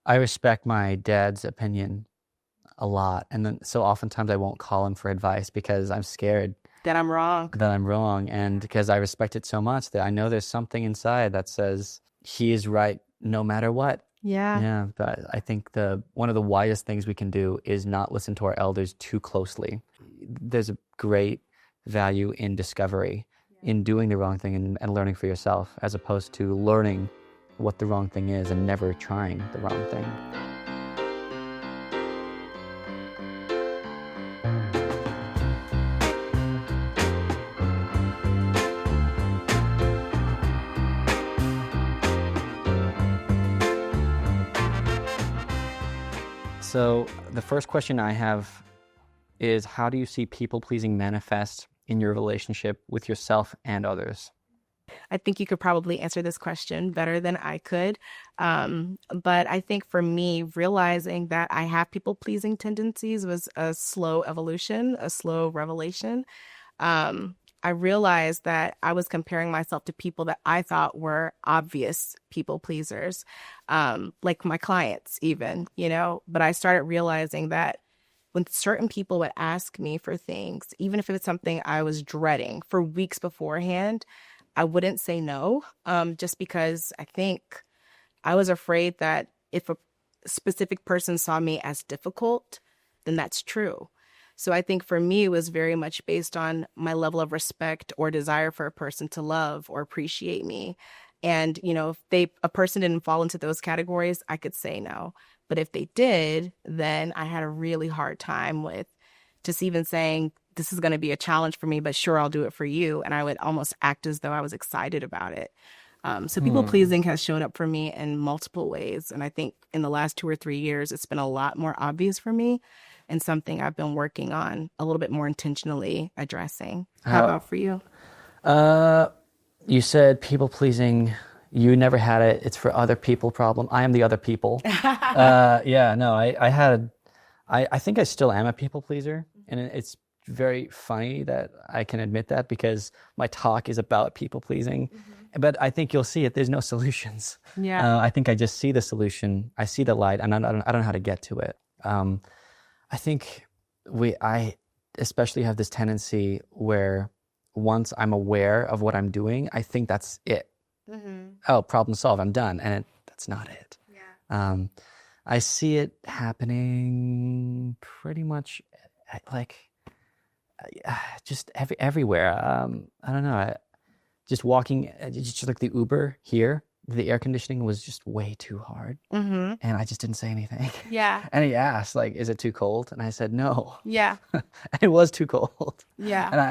I respect my dad's opinion a lot, and then so oftentimes I won't call him for advice because I'm scared That I'm wrong. that I'm wrong, and because I respect it so much that I know there's something inside that says he is right no matter what. Yeah. Yeah, but I think the one of the wisest things we can do is not listen to our elders too closely. There's a great value in discovery, in doing the wrong thing and learning for yourself, as opposed to learning what the wrong thing is and never trying the wrong thing. So the first question I have is, how do you see people pleasing manifest in your relationship with yourself and others? I think you could probably answer this question better than I could. But I think for me, realizing that I have people pleasing tendencies was a slow evolution, a slow revelation. I realized that I was comparing myself to people that I thought were obvious people pleasers, like my clients, even, But I started realizing that when certain people would ask me for things, even if it was something I was dreading for weeks beforehand, I wouldn't say no, just because I think I was afraid that if a specific person saw me as difficult, then that's true. So I think for me, it was very much based on my level of respect or desire for a person to love or appreciate me. And, if a person didn't fall into those categories, I could say no. But if they did, then I had a really hard time with just even saying, this is going to be a challenge for me, but sure, I'll do it for you. And I would almost act as though I was excited about it. So people Hmm. pleasing has showed up for me in multiple ways. And I think in the last 2 or 3 years, it's been a lot more obvious for me and something I've been working on a little bit more intentionally addressing. How How, about for you? uh, you said people pleasing, you never had it. It's for other people problem. I am the other people. Yeah, no, I think I still am a people pleaser. And it's very funny that I can admit that because my talk is about people pleasing. But I think you'll see it. There's no solutions. Yeah. I think I just see the solution. I see the light, and I don't know how to get to it. I think I especially have this tendency where once I'm aware of what I'm doing, I think that's it. Hmm. Oh, problem solved. I'm done, and that's not it. Yeah. Um, I see it happening pretty much like just everywhere. I don't know. Just walking, just like the Uber here, the air conditioning was just way too hard. Hmm. And I just didn't say anything. Yeah. And he asked, like, is it too cold? And I said, no. Yeah. And it was too cold. Yeah. And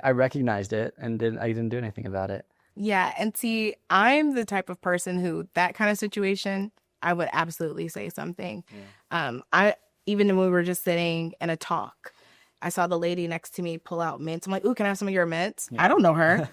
I recognized it and I didn't do anything about it. Yeah. And see, I'm the type of person who, that kind of situation, I would absolutely say something. Yeah. I even when we were just sitting in a talk, I saw the lady next to me pull out mints. I'm like, "Ooh, can I have some of your mints?" I don't know her,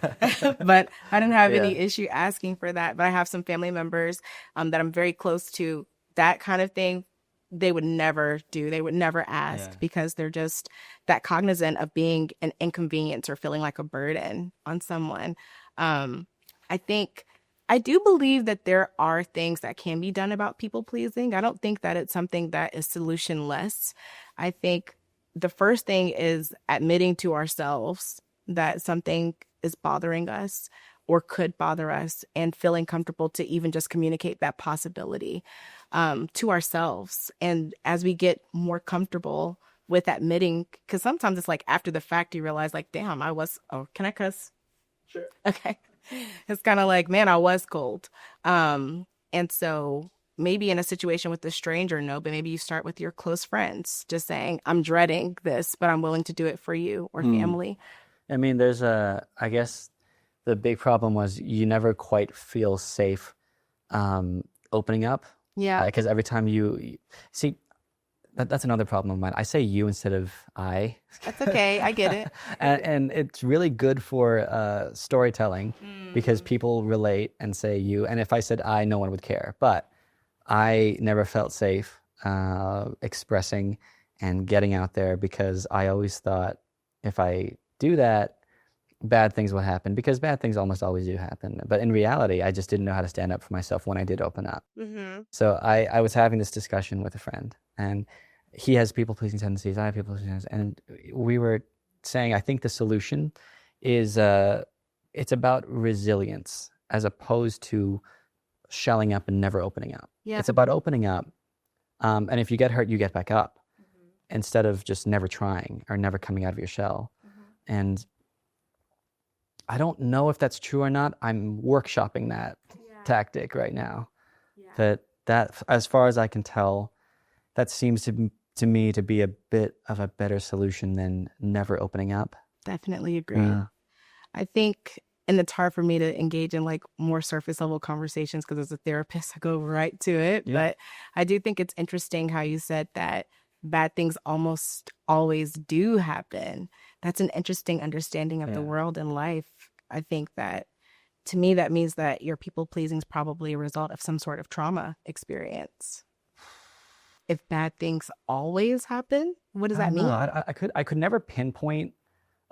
but I didn't have Yeah. any issue asking for that. But I have some family members that I'm very close to. That kind of thing, they would never do. They would never Yeah. ask because they're just that cognizant of being an inconvenience or feeling like a burden on someone. Um, I think I do believe that there are things that can be done about people pleasing. I don't think that it's something that is solutionless. I think the first thing is admitting to ourselves that something is bothering us or could bother us and feeling comfortable to even just communicate that possibility to ourselves. And as we get more comfortable with admitting, because sometimes it's like after the fact, you realize, like, damn, oh, can I cuss? Sure. Okay. It's kind of like, man, I was cold. And so maybe in a situation with a stranger, no, but maybe you start with your close friends, just saying, I'm dreading this, but I'm willing to do it for you or Hmm. family. I mean, I guess the big problem was you never quite feel safe opening up Yeah, because every time see, that's another problem of mine. I say you instead of I. that's okay. I get it. And it's really good for storytelling because Mm. people relate and say you. And if I said I, no one would care. But I never felt safe expressing and getting out there because I always thought if I do that, bad things will happen, because bad things almost always do happen. But in reality, I just didn't know how to stand up for myself when I did open up. Mm-hmm. So I was having this discussion with a friend, and he has people pleasing tendencies. I have people pleasing tendencies, and we were saying, I think the solution is it's about resilience as opposed to shelling up and never opening up. Yeah. It's about opening up, and if you get hurt, you get back up, instead of just never trying or never coming out of your shell. And I don't know if that's true or not. I'm workshopping that tactic right now. But that, as far as I can tell, that seems to me to be a bit of a better solution than never opening up. Definitely agree. I think, and it's hard for me to engage in like more surface level conversations because as a therapist, I go right to it. But I do think it's interesting how you said that bad things almost always do happen. That's an interesting understanding of the world and life. I think that, to me, that means that your people pleasing is probably a result of some sort of trauma experience. If bad things always happen, what does that mean? I could never pinpoint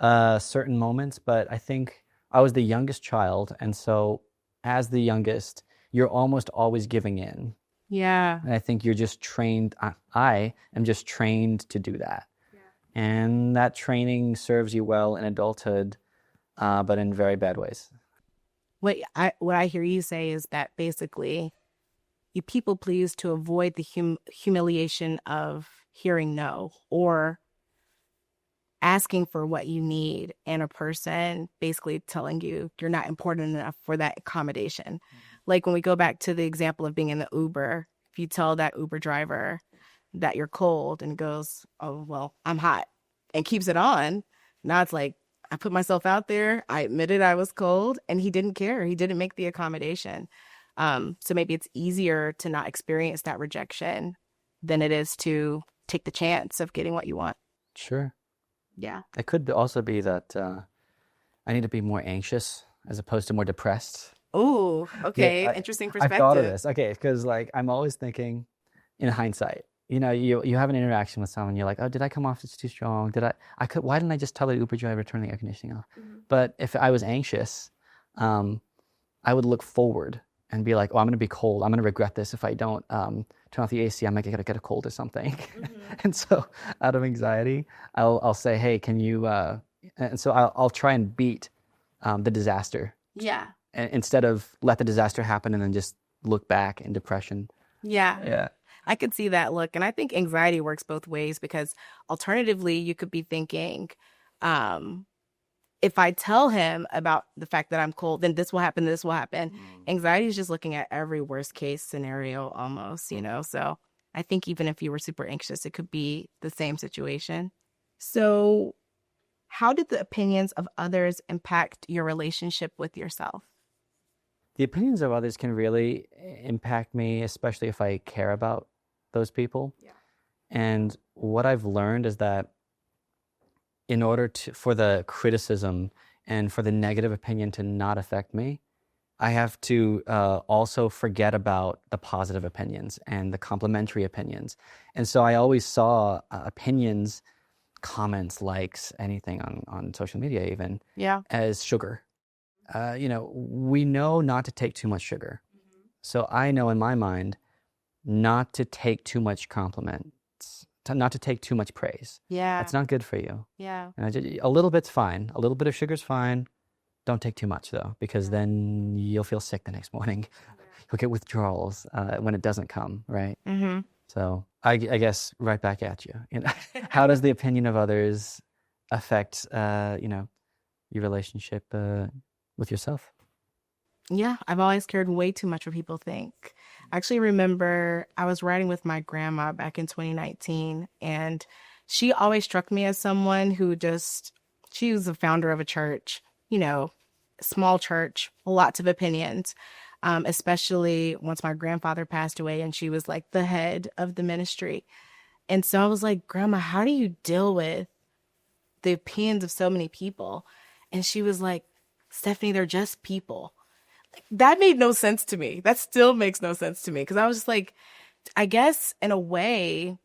certain moments, but I think I was the youngest child, and so as the youngest, you're almost always giving in. Yeah. And I think you're just trained. I am just trained to do that, and that training serves you well in adulthood, but in very bad ways. What I hear you say is that basically you people please to avoid the humiliation of hearing no or asking for what you need, and a person basically telling you you're not important enough for that accommodation. Like when we go back to the example of being in the Uber, if you tell that Uber driver that you're cold and goes, oh, well, I'm hot, and keeps it on, now it's like, I put myself out there, I admitted I was cold, and he didn't care. He didn't make the accommodation. So maybe it's easier to not experience that rejection than it is to take the chance of getting what you want. Sure. Yeah. It could also be that I need to be more anxious as opposed to more depressed. Oh, okay. Interesting perspective. I've thought of this. Okay, because like I'm always thinking, in hindsight, you know, you have an interaction with someone, you're like, oh, did I come off too strong? Why didn't I just tell the Uber driver to turn the air conditioning off? But if I was anxious, I would look forward and be like, oh, I'm going to be cold. I'm going to regret this if I don't turn off the AC. I might get a cold or something. And so out of anxiety, I'll say, hey, can you, and so I'll try and beat the disaster. Yeah. Instead of let the disaster happen and then just look back in depression. Yeah. Yeah. I could see that look. And I think anxiety works both ways, because alternatively, you could be thinking, if I tell him about the fact that I'm cold, then this will happen, this will happen. Anxiety is just looking at every worst case scenario almost, you know? So I think even if you were super anxious, it could be the same situation. So how did the opinions of others impact your relationship with yourself? The opinions of others can really impact me, especially if I care about those people. Yeah. And what I've learned is that in order for the criticism and for the negative opinion to not affect me, I have to also forget about the positive opinions and the complimentary opinions. And so I always saw opinions, comments, likes, anything on social media even, as sugar. You know, we know not to take too much sugar. So I know in my mind not to take too much compliments, not to take too much praise. Yeah. That's not good for you. Yeah. And a little bit's fine. A little bit of sugar's fine. Don't take too much though, because then you'll feel sick the next morning. You'll get withdrawals when it doesn't come, right? Mm-hmm. So I guess right back at you. You know, how does the opinion of others affect, you know, your relationship with yourself? Yeah, I've always cared way too much what people think. I actually remember I was riding with my grandma back in 2019, and she always struck me as someone who she was the founder of a church, you know, small church, lots of opinions, especially once my grandfather passed away and she was like the head of the ministry. And so I was like, Grandma, how do you deal with the opinions of so many people? And she was like, Stephanie, they're just people. That made no sense to me. That still makes no sense to me, because I was just like, I guess in a way,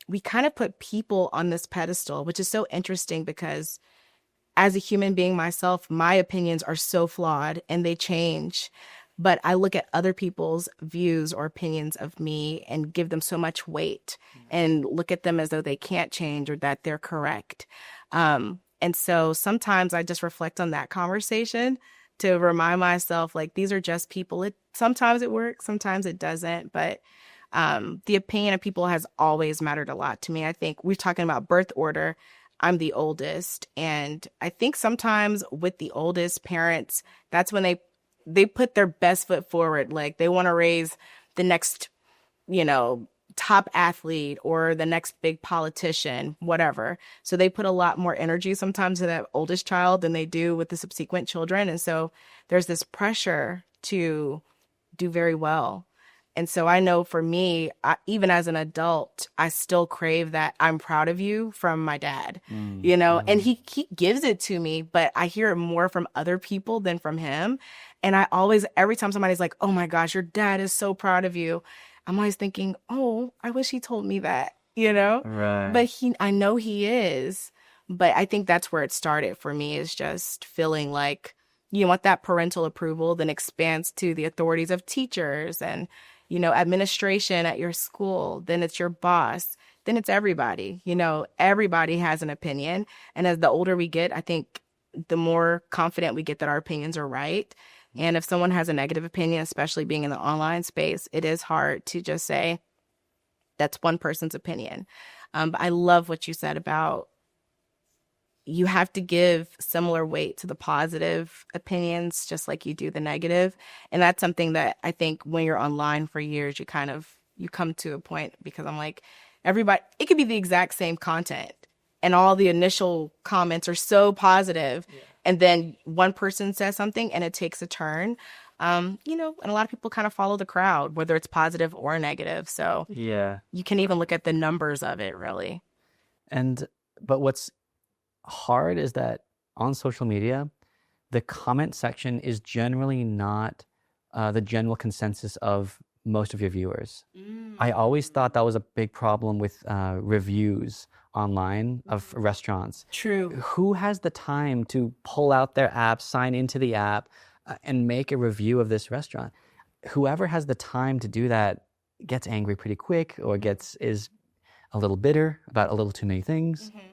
we kind of put people on this pedestal, which is so interesting because as a human being myself, my opinions are so flawed and they change. But I look at other people's views or opinions of me and give them so much weight and look at them as though they can't change or that they're correct. And so sometimes I just reflect on that conversation to remind myself, like, these are just people. Sometimes it works, sometimes it doesn't. But the opinion of people has always mattered a lot to me. I think we're talking about birth order. I'm the oldest. And I think sometimes with the oldest parents, that's when they put their best foot forward. Like they want to raise the next, top athlete or the next big politician, whatever. So they put a lot more energy sometimes to that oldest child than they do with the subsequent children. And so there's this pressure to do very well. And so I know for me, even as an adult, I still crave that I'm proud of you from my dad, and he gives it to me, but I hear it more from other people than from him. And every time somebody's like, oh my gosh, your dad is so proud of you, I'm always thinking, oh, I wish he told me that, Right. But I know he is. But I think that's where it started for me, is just feeling like you want that parental approval, then expands to the authorities of teachers and, administration at your school. Then it's your boss. Then it's everybody. Everybody has an opinion. And as the older we get, I think the more confident we get that our opinions are right. And if someone has a negative opinion, especially being in the online space, it is hard to just say that's one person's opinion. But I love what you said about you have to give similar weight to the positive opinions, just like you do the negative. And that's something that I think when you're online for years, you come to a point, because I'm like, everybody, it could be the exact same content and all the initial comments are so positive. Yeah. And then one person says something and it takes a turn, and a lot of people kind of follow the crowd, whether it's positive or negative. So yeah, you can even look at the numbers of it, really. But what's hard is that on social media, the comment section is generally not the general consensus of most of your viewers. I always thought that was a big problem with reviews online of restaurants. True. Who has the time to pull out their app, sign into the app, and make a review of this restaurant? Whoever has the time to do that gets angry pretty quick, or is a little bitter about a little too many things. Mm-hmm.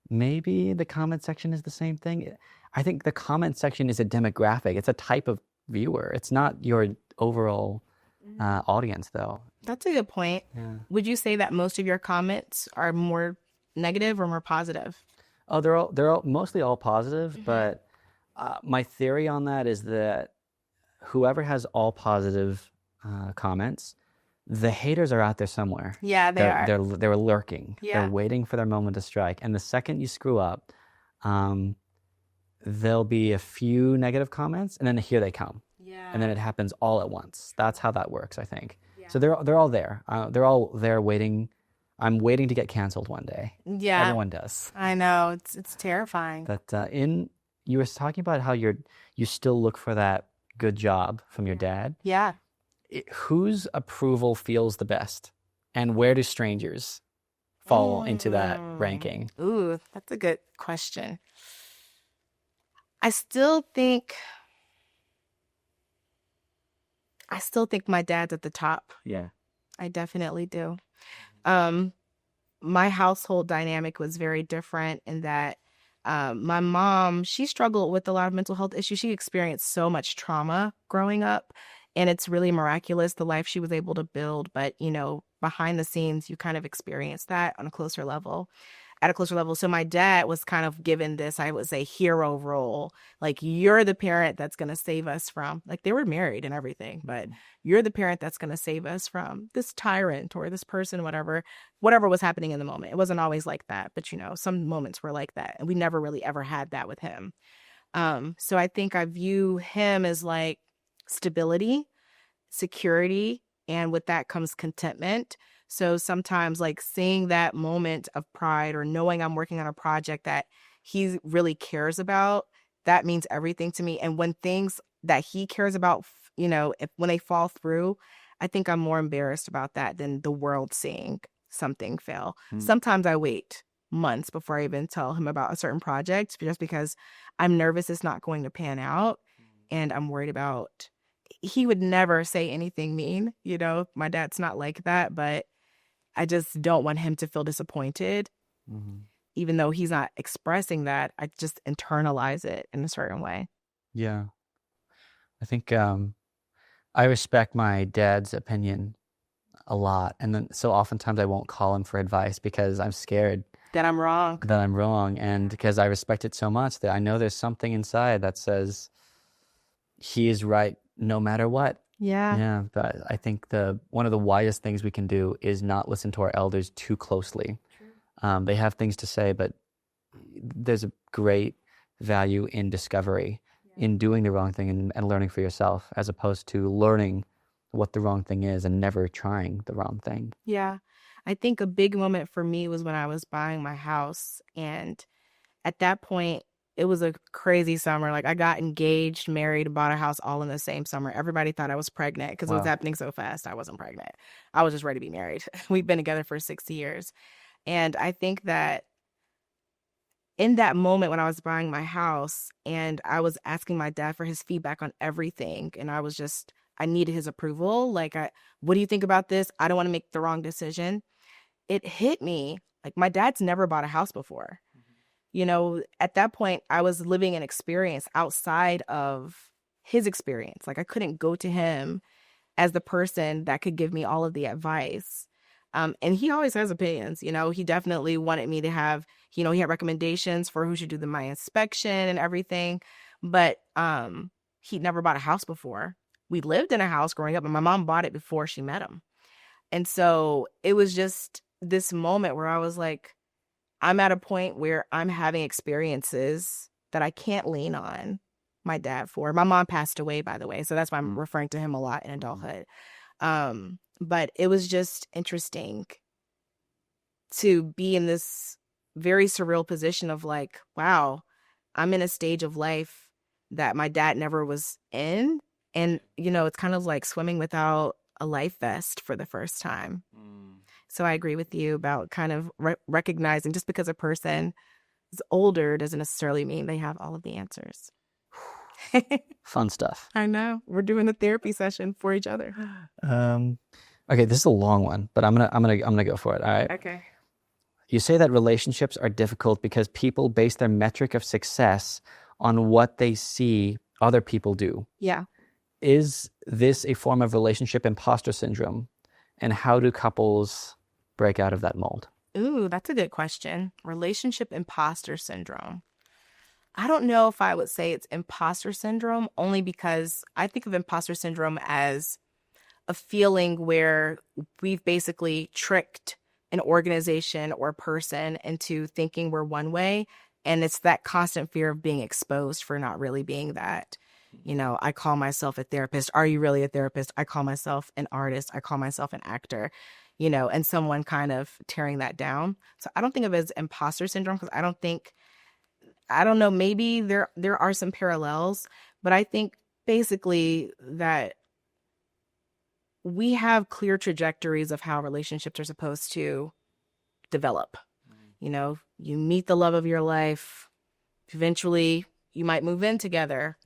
Maybe the comment section is the same thing. I think the comment section is a demographic. It's a type of viewer. It's not your overall audience, though. That's a good point. Yeah. Would you say that most of your comments are more negative or more positive? Oh, they're all mostly all positive. Mm-hmm. But my theory on that is that whoever has all positive comments, the haters are out there somewhere. Yeah, they're lurking. Yeah. They're waiting for their moment to strike. And the second you screw up, there'll be a few negative comments, and then here they come. Yeah. And then it happens all at once. That's how that works, I think. Yeah. So they're all there. They're all there waiting. I'm waiting to get canceled one day. Yeah. Everyone does. I know. It's terrifying. But you were talking about how you still look for that good job from your dad. Yeah. Whose approval feels the best, and where do strangers fall into that ranking? Ooh, that's a good question. I still think my dad's at the top. Yeah. I definitely do. My household dynamic was very different in that my mom, she struggled with a lot of mental health issues. She experienced so much trauma growing up. And it's really miraculous, the life she was able to build. But, behind the scenes, you kind of experience that at a closer level. So my dad was kind of given this, I would say, hero role. Like, you're the parent that's going to save us from, like, they were married and everything, but you're the parent that's going to save us from this tyrant or this person, whatever was happening in the moment. It wasn't always like that, but, some moments were like that. And we never really ever had that with him. So I think I view him as like stability, security, and with that comes contentment. So sometimes, like, seeing that moment of pride or knowing I'm working on a project that he really cares about, that means everything to me. And when things that he cares about, when they fall through, I think I'm more embarrassed about that than the world seeing something fail. Sometimes I wait months before I even tell him about a certain project, just because I'm nervous it's not going to pan out. And I'm worried about, he would never say anything mean. My dad's not like that, but I just don't want him to feel disappointed. Mm-hmm. Even though he's not expressing that, I just internalize it in a certain way. Yeah. I think I respect my dad's opinion a lot. And then so oftentimes I won't call him for advice because I'm scared That I'm wrong. that I'm wrong. And because I respect it so much that I know there's something inside that says he is right no matter what. Yeah. Yeah. But I think one of the wisest things we can do is not listen to our elders too closely. They have things to say, but there's a great value in discovery, in doing the wrong thing and learning for yourself, as opposed to learning what the wrong thing is and never trying the wrong thing. Yeah. I think a big moment for me was when I was buying my house. And at that point, it was a crazy summer. Like, I got engaged, married, bought a house all in the same summer. Everybody thought I was pregnant because it was Wow. happening so fast. I wasn't pregnant. I was just ready to be married. We've been together for 6 years. And I think that in that moment when I was buying my house and I was asking my dad for his feedback on everything, and I needed his approval. Like, what do you think about this? I don't want to make the wrong decision. It hit me like my dad's never bought a house before. At that point, I was living an experience outside of his experience. Like, I couldn't go to him as the person that could give me all of the advice. And he always has opinions. He definitely wanted me to have, he had recommendations for who should do my inspection and everything. But he'd never bought a house before. We lived in a house growing up, and my mom bought it before she met him. And so it was just this moment where I was like, I'm at a point where I'm having experiences that I can't lean on my dad for. My mom passed away, by the way, so that's why I'm referring to him a lot in adulthood. But it was just interesting to be in this very surreal position of like, wow, I'm in a stage of life that my dad never was in. And, it's kind of like swimming without a life vest for the first time. So I agree with you about kind of recognizing just because a person is older doesn't necessarily mean they have all of the answers. Fun stuff. I know. We're doing a therapy session for each other. Okay, this is a long one, but I'm gonna go for it. All right. Okay. You say that relationships are difficult because people base their metric of success on what they see other people do. Yeah. Is this a form of relationship imposter syndrome? And how do couples break out of that mold? Ooh, that's a good question. Relationship imposter syndrome. I don't know if I would say it's imposter syndrome, only because I think of imposter syndrome as a feeling where we've basically tricked an organization or person into thinking we're one way. And it's that constant fear of being exposed for not really being that. I call myself a therapist. Are you really a therapist? I call myself an artist. I call myself an actor, and someone kind of tearing that down. So I don't think of it as imposter syndrome because I don't know, maybe there are some parallels, but I think basically that we have clear trajectories of how relationships are supposed to develop. You meet the love of your life. Eventually, you might move in together.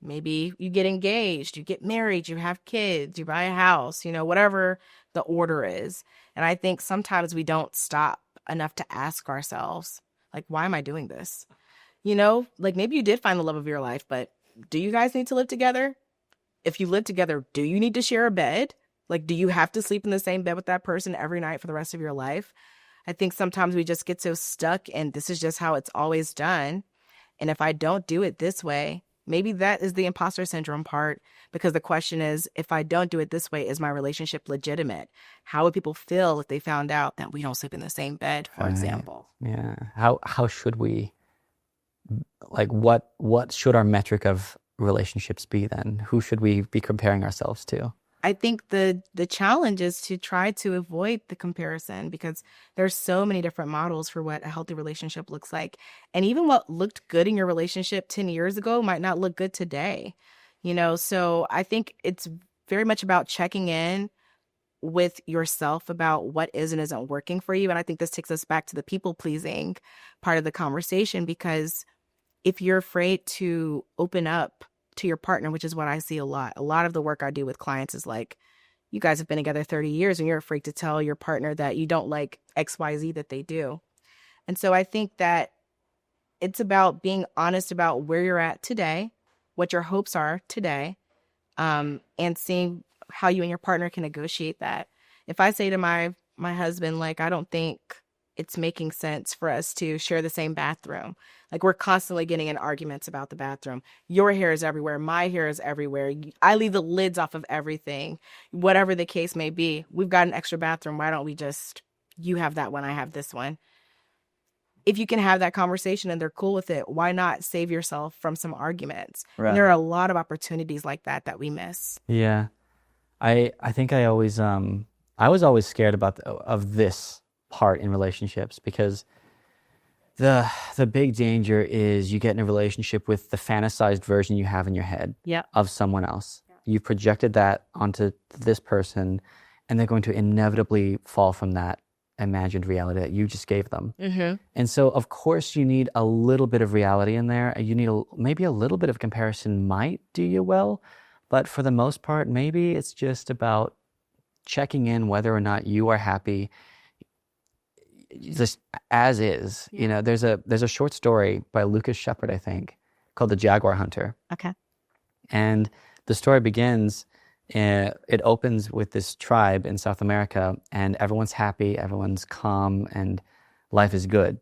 Maybe you get engaged, you get married, you have kids, you buy a house, whatever the order is. And I think sometimes we don't stop enough to ask ourselves, like, why am I doing this? Like maybe you did find the love of your life, but do you guys need to live together? If you live together, do you need to share a bed? Like, do you have to sleep in the same bed with that person every night for the rest of your life? I think sometimes we just get so stuck and this is just how it's always done. And if I don't do it this way, maybe that is the imposter syndrome part, because the question is, if I don't do it this way, is my relationship legitimate? How would people feel if they found out that we don't sleep in the same bed, for example? Yeah. How should we, like, what should our metric of relationships be then? Who should we be comparing ourselves to? I think the challenge is to try to avoid the comparison, because there's so many different models for what a healthy relationship looks like. And even what looked good in your relationship 10 years ago might not look good today. So I think it's very much about checking in with yourself about what is and isn't working for you. And I think this takes us back to the people pleasing part of the conversation, because if you're afraid to open up to your partner, which is what I see a lot of the work I do with clients is like, you guys have been together 30 years and you're afraid to tell your partner that you don't like XYZ that they do. And so I think that it's about being honest about where you're at today, what your hopes are today, and seeing how you and your partner can negotiate that. If I say to my husband, like, I don't think it's making sense for us to share the same bathroom. Like, we're constantly getting in arguments about the bathroom. Your hair is everywhere. My hair is everywhere. I leave the lids off of everything. Whatever the case may be, we've got an extra bathroom. Why don't we just, you have that one, I have this one. If you can have that conversation and they're cool with it, why not save yourself from some arguments? Right. And there are a lot of opportunities like that we miss. Yeah. I think I was always scared of this part in relationships, because the big danger is you get in a relationship with the fantasized version you have in your head of someone else. You projected that onto this person, and they're going to inevitably fall from that imagined reality that you just gave them. Mm-hmm. And so, of course, you need a little bit of reality in there. You need maybe a little bit of comparison might do you well, but for the most part, maybe it's just about checking in whether or not you are happy just as is. You know, there's a short story by Lucas Shepard, I think, called The Jaguar Hunter. Okay. And the story begins, it opens with this tribe in South America, and everyone's happy, everyone's calm, and life is good.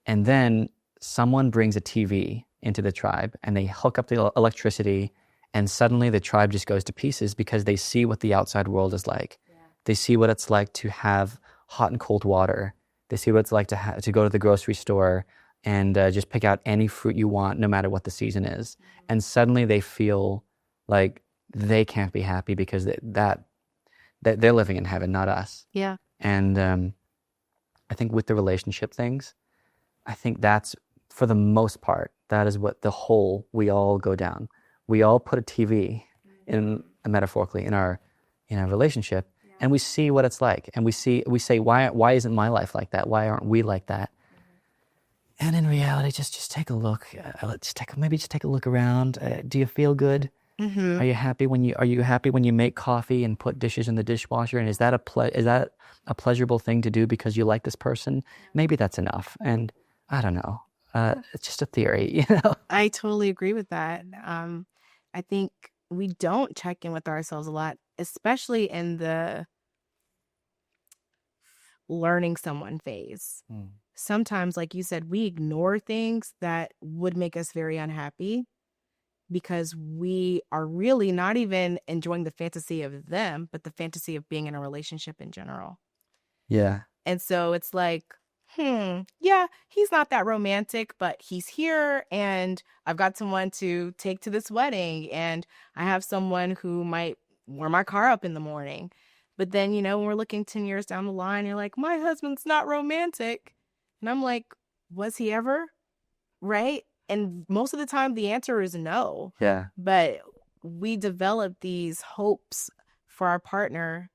And then someone brings a TV into the tribe, and they hook up the electricity, and suddenly the tribe just goes to pieces because they see what the outside world is like. Yeah. They see what it's like to have hot and cold water. They see what it's like to go to the grocery store and just pick out any fruit you want, no matter what the season is. Mm-hmm. And suddenly they feel like they can't be happy because that they're living in heaven, not us. Yeah. And I think with the relationship things, I think that's, for the most part, that is what the hole we all go down. We all put a TV metaphorically in our relationship, and we see what it's like, and we say, why isn't my life like that? Why aren't we like that? Mm-hmm. And in reality, just take a look. Maybe take a look around. Do you feel good? Mm-hmm. Are you happy when you make coffee and put dishes in the dishwasher? And is that a pleasurable thing to do because you like this person? Maybe that's enough. And I don't know. It's just a theory, you know. I totally agree with that. I think we don't check in with ourselves a lot, especially in the learning someone phase. Sometimes, like you said, we ignore things that would make us very unhappy because we are really not even enjoying the fantasy of them, but the fantasy of being in a relationship in general. Yeah. And so it's like, yeah, he's not that romantic, but he's here, and I've got someone to take to this wedding, and I have someone who might warm my car up in the morning. But then, when we're looking 10 years down the line, you're like, my husband's not romantic. And I'm like, was he ever? Right? And most of the time, the answer is no. Yeah. But we develop these hopes for our partner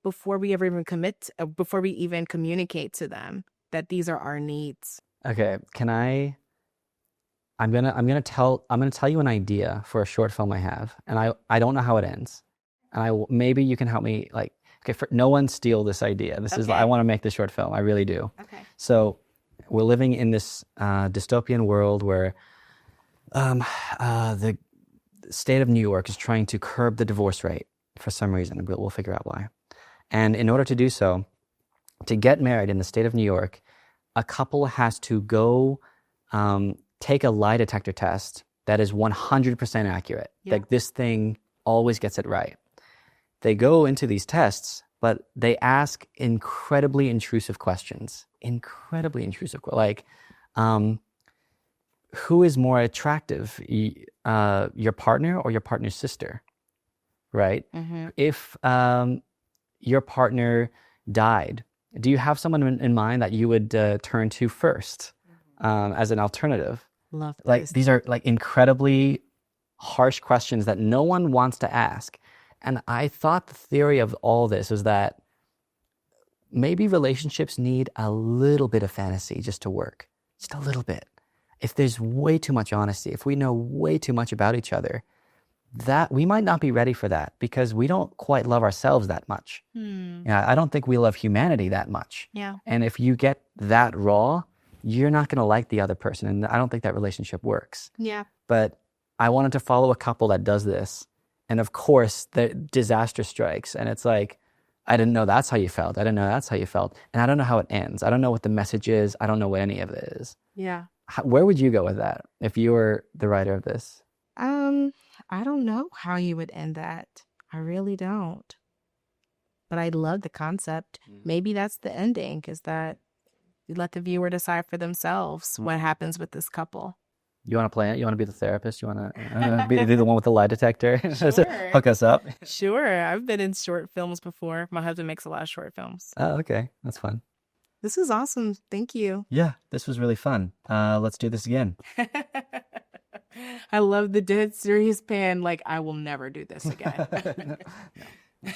before we ever even before we even communicate to them that these are our needs. Okay, I'm gonna tell you an idea for a short film I have, and I don't know how it ends, and maybe you can help me. Like, okay, no one steal this idea. This is, I want to make this short film. I really do. Okay. So we're living in this dystopian world where the state of New York is trying to curb the divorce rate for some reason. We'll figure out why. And in order to do so, to get married in the state of New York, a couple has to go take a lie detector test that is 100% accurate. Yeah. Like, this thing always gets it right. They go into these tests, but they ask incredibly intrusive questions. Like, who is more attractive, your partner or your partner's sister, right? Mm-hmm. If your partner died, do you have someone in mind that you would turn to first as an alternative? Love this. Like, these are like incredibly harsh questions that no one wants to ask. And I thought the theory of all this was that maybe relationships need a little bit of fantasy just to work, just a little bit. If there's way too much honesty, if we know way too much about each other, that we might not be ready for that because we don't quite love ourselves that much. I don't think we love humanity that much. Yeah. And if you get that raw, you're not going to like the other person. And I don't think that relationship works. Yeah. But I wanted to follow a couple that does this. And of course, the disaster strikes. And it's like, I didn't know that's how you felt. I didn't know that's how you felt. And I don't know how it ends. I don't know what the message is. I don't know what any of it is. Yeah. Where would you go with that if you were the writer of this? I don't know how you would end that. I really don't. But I love the concept. Maybe that's the ending, is that you let the viewer decide for themselves what happens with this couple. You want to play it? You want to be the therapist? You want to be the one with the lie detector? Sure. Hook us up. Sure. I've been in short films before. My husband makes a lot of short films. Oh, okay. That's fun. This is awesome. Thank you. Yeah, this was really fun. Let's do this again. I love the dead serious pan. Like, I will never do this again. No.